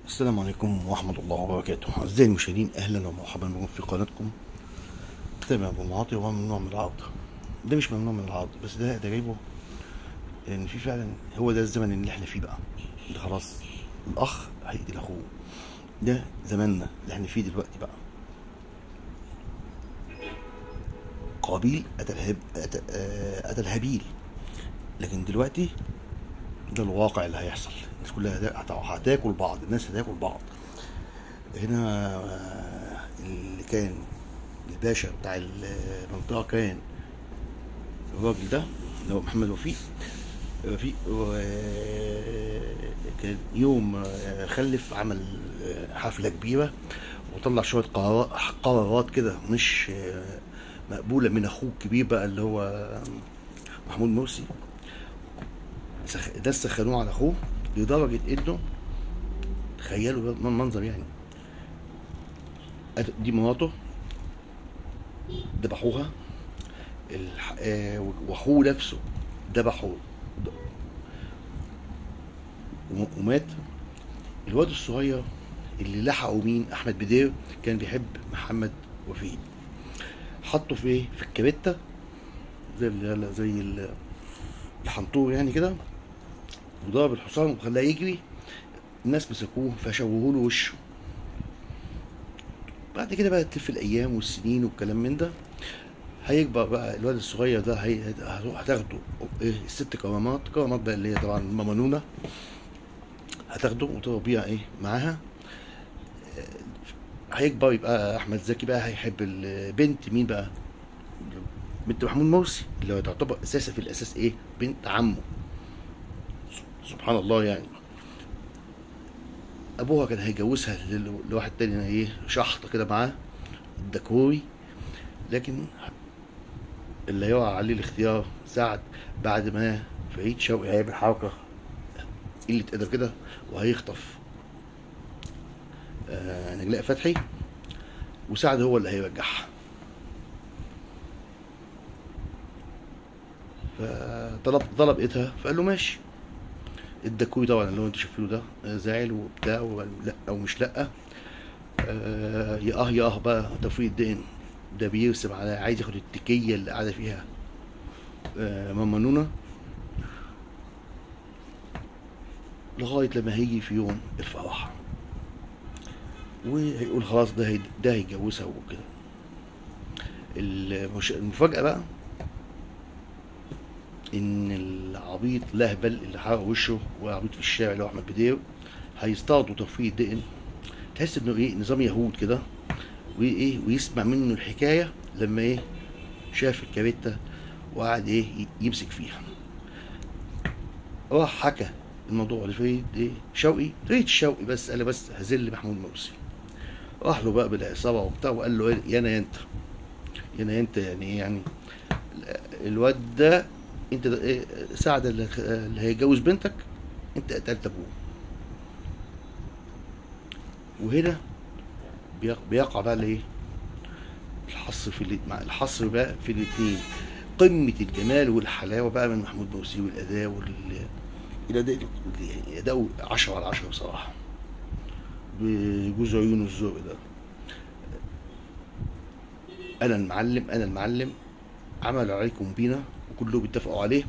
السلام عليكم ورحمة الله وبركاته. أعزائي المشاهدين، أهلا ومرحبا بكم في قناتكم تابع أبو معاطي. وهو ممنوع من العرض. ده مش ممنوع من العرض، بس ده جايبه لأن في فعلا هو ده الزمن اللي احنا فيه بقى. ده خلاص الأخ هيقتل أخوه. ده زماننا اللي احنا فيه دلوقتي بقى. قابيل قتل هابيل. لكن دلوقتي ده الواقع اللي هيحصل. الناس كلها هتاكل بعض. الناس هتاكل بعض. هنا اللي كان الباشا بتاع المنطقة كان الراجل ده اللي هو محمد وفيق كان يوم خلف، عمل حفلة كبيرة وطلع شوية قرارات كده مش مقبولة من أخوه الكبير بقى اللي هو محمود مرسي. ده سخنوه على أخوه لدرجة إنه تخيلوا المنظر يعني. دي مراته ذبحوها، واخوه نفسه ذبحوه ومات. الواد الصغير اللي لحقوا مين؟ احمد بدير، كان بيحب محمد وفيق. حطه في ايه؟ في الكاريتا زي الحنطور يعني كده، وضرب الحصان وخلاه يجري. الناس مسكوه فشوهوا له وشه. بعد كده بقى تلف الايام والسنين والكلام من ده. هيكبر بقى الواد الصغير ده، هتاخده ايه؟ الست كرامات بقى اللي هي طبعا ماما نونا. هتاخده وتربيها ايه معاها. هيكبر يبقى احمد زكي بقى هيحب البنت مين بقى؟ بنت محمود مرسي اللي هو تعتبر اساسا في الاساس ايه؟ بنت عمه. سبحان الله يعني. ابوها كان هيجوزها لواحد تاني ايه؟ شحط كده معاه الدكوري. لكن اللي هيقع عليه الاختيار سعد، بعد ما فريد شوقي هيعمل حركة قلة أدب كده وهيخطف نجلاء فتحي، وسعد هو اللي هيرجعها. طلب ايدها، فقال له ماشي. الدكوي طبعا اللي هو انت شايفينه ده زعل وبتاع لا او مش لا. يا بقى تفويض الدقن ده بيرسم على عايز ياخد التكيه اللي قاعده فيها ماما نونا، لغايه لما هيجي في يوم الفرح وهيقول خلاص ده هيتجوزها وكده. المفاجأة بقى إن العبيط لهبل اللي حرق وشه وعبيط في الشارع اللي هو أحمد بدير هيصطادوا تفويض دقن. تحس إنه إيه؟ نظام يهود كده. وإيه؟ ويسمع منه الحكاية لما إيه؟ شاف الكاريتا وقعد إيه؟ يمسك فيها. راح حكى الموضوع لفريد إيه؟ شوقي بس قال بس هذل محمود مرسي. راح له بقى بالعصابه وبتاع وقال له ايه؟ يا انت يعني ايه يعني؟ الواد ده انت ده إيه؟ سعد اللي هيتجوز بنتك انت قتلت ابوه. وهنا بيقع بقى الايه؟ الحصر بقى في الاثنين. قمه الجمال والحلاوه بقى من محمود مرسي والاداء اداؤه 10 على 10 بصراحه، بجوز عيونه الذوق ده. انا المعلم عملوا عليكم بينا وكلهم بيتفقوا عليه.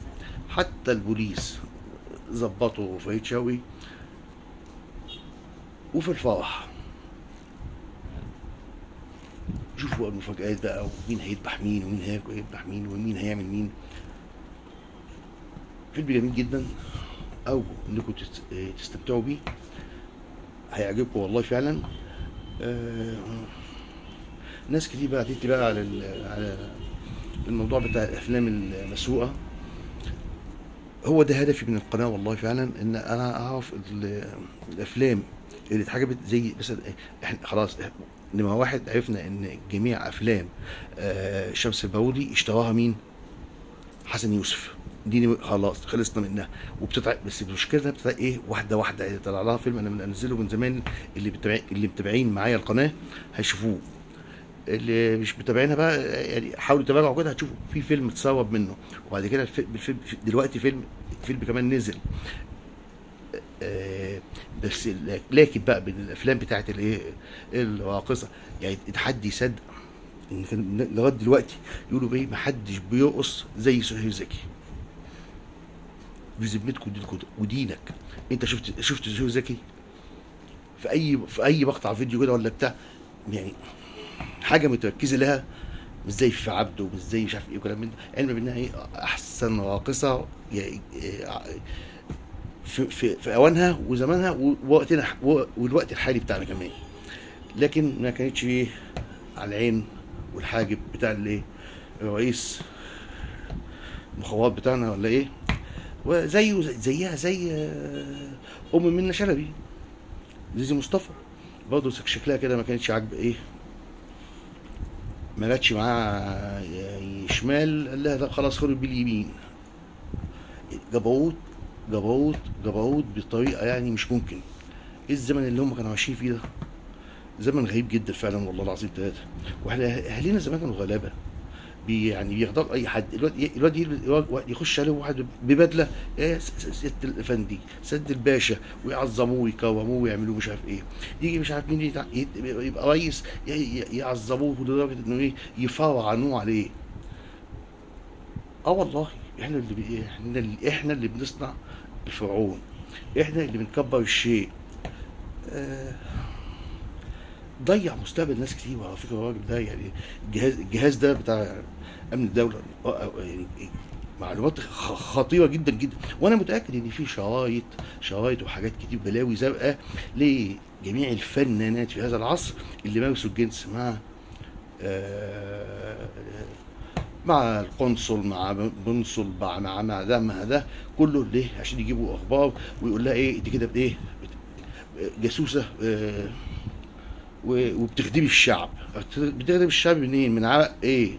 حتى البوليس ظبطوا فريد شوقي. وفي الفرح شوفوا المفاجآت بقى، ومين هيذبح مين ومين هيذبح مين ومين هيعمل مين. فيلم جميل جدا، أرجو إنكم تستمتعوا بيه. هيعجبكم والله فعلا. ناس كتير بقى هتيجي بقى على الموضوع بتاع الأفلام المسروقة. هو ده هدفي من القناة والله فعلا، إن أنا أعرف الأفلام اللي اتحجبت. زي مثلا احنا خلاص نمرة واحد عرفنا ان جميع افلام شمس البارودي اشتراها مين؟ حسن يوسف. دي خلاص خلصنا منها. بس المشكله بتاع ايه؟ واحده طلع لها فيلم انا منزله من زمان. اللي متابعين معايا القناه هيشوفوه. اللي مش متابعينها بقى يعني حاولوا تتابعوا كده، هتشوفوا في فيلم اتسرب منه. وبعد كده دلوقتي فيلم كمان نزل بس لكن بقى من الافلام بتاعت الايه الراقصه، يعني حد يصدق ان كان لغايه دلوقتي يقولوا ايه محدش بيرقص زي سهير زكي؟ بذمتكم دينكم ودينك، انت شفت سهير زكي في اي مقطع فيديو كده ولا بتاع؟ يعني حاجه متركزه لها، مش زي في عبده ومش زي مش عارف ايه وكلام من ده. علما بانها ايه احسن راقصه يعني في اوانها وزمانها ووقتنا والوقت الحالي بتاعنا كمان، لكن ما كانتش ايه على العين والحاجب بتاع الايه الرئيس المخابرات بتاعنا ولا ايه، زيها زي ام منة شلبي، زيزي مصطفى برضه شكلها كده ما كانتش عاجبه ايه، ما جاتش معاه يعني شمال، قال لها لا خلاص خدوا باليمين. جبروت جبروت جبروت بطريقه يعني مش ممكن. ايه الزمن اللي هم كانوا عايشين فيه ده؟ زمن غريب جدا فعلا والله العظيم ثلاثه. واحنا اهالينا زمان كانوا غلابه، يعني بيغضب اي حد. الواد يخش عليه واحد ببدله، ايه سياده الافندي سياده الباشا، ويعظموه ويكرموه ويعملوه مش عارف ايه. يجي مش عارف مين يبقى رئيس، يعظموه لدرجه انه ايه يفرعنوه عليه. اه والله احنا اللي بنصنع الفرعون، احنا اللي بنكبر الشيء. آه ضيع مستقبل ناس كتير على فكره الراجل ده. يعني الجهاز ده بتاع امن الدوله يعني معلومات خطيره جدا جدا. وانا متاكد ان في شرايط وحاجات كتير بلاوي زرقاء لجميع الفنانات في هذا العصر اللي مارسوا الجنس مع القنصل، مع بنصل، مع ده كله ليه؟ عشان يجيبوا اخبار ويقول لها ايه انت كده بايه جاسوسه وبتخدمي الشعب. بتخدم الشعب منين؟ من عرق ايه؟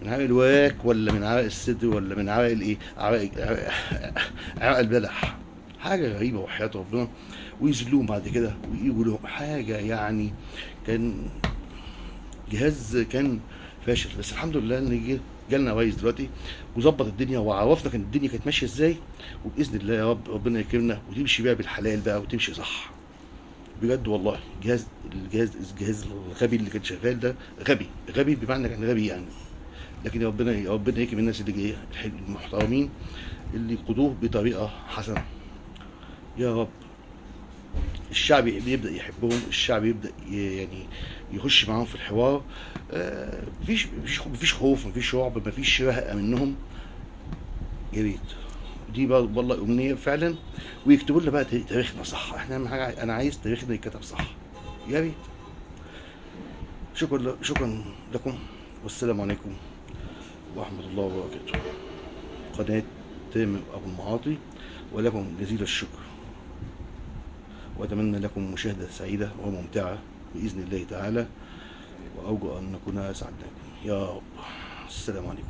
من عرق الواك ولا من عرق الصدر ولا من عرق الايه؟ عرق البلح. حاجه غريبه وحياه ربنا. ويذلوهم بعد كده ويجوا لهم حاجه يعني. كان جهاز كان فاشل، بس الحمد لله ان جالنا رئيس دلوقتي وظبط الدنيا وعرفنا كان الدنيا كانت ماشيه ازاي. وباذن الله يا رب ربنا يكرمنا وتمشي بقى بالحلال بقى وتمشي صح بجد والله. الجهاز الغبي اللي كان شغال ده غبي بمعنى كان غبي يعني. لكن ربنا يكرم الناس اللي جايه المحترمين اللي يقودوه بطريقه حسنه يا رب. الشعب بيبدا يحبهم، الشعب يبدا يعني يخش معاهم في الحوار. مفيش خوف، مفيش رعب، مفيش رهقه منهم. يا ريت دي والله امنيه فعلا. ويكتبوا لنا بقى تاريخنا صح. احنا اهم حاجه انا عايز تاريخنا يتكتب صح. يا ريت. شكرا لكم، والسلام عليكم ورحمه الله وبركاته. قناه تامر ابو المعاطي، ولكم جزيل الشكر، واتمنى لكم مشاهده سعيده وممتعه باذن الله تعالى، وارجو ان نكون اسعدناكم يا رب. السلام عليكم.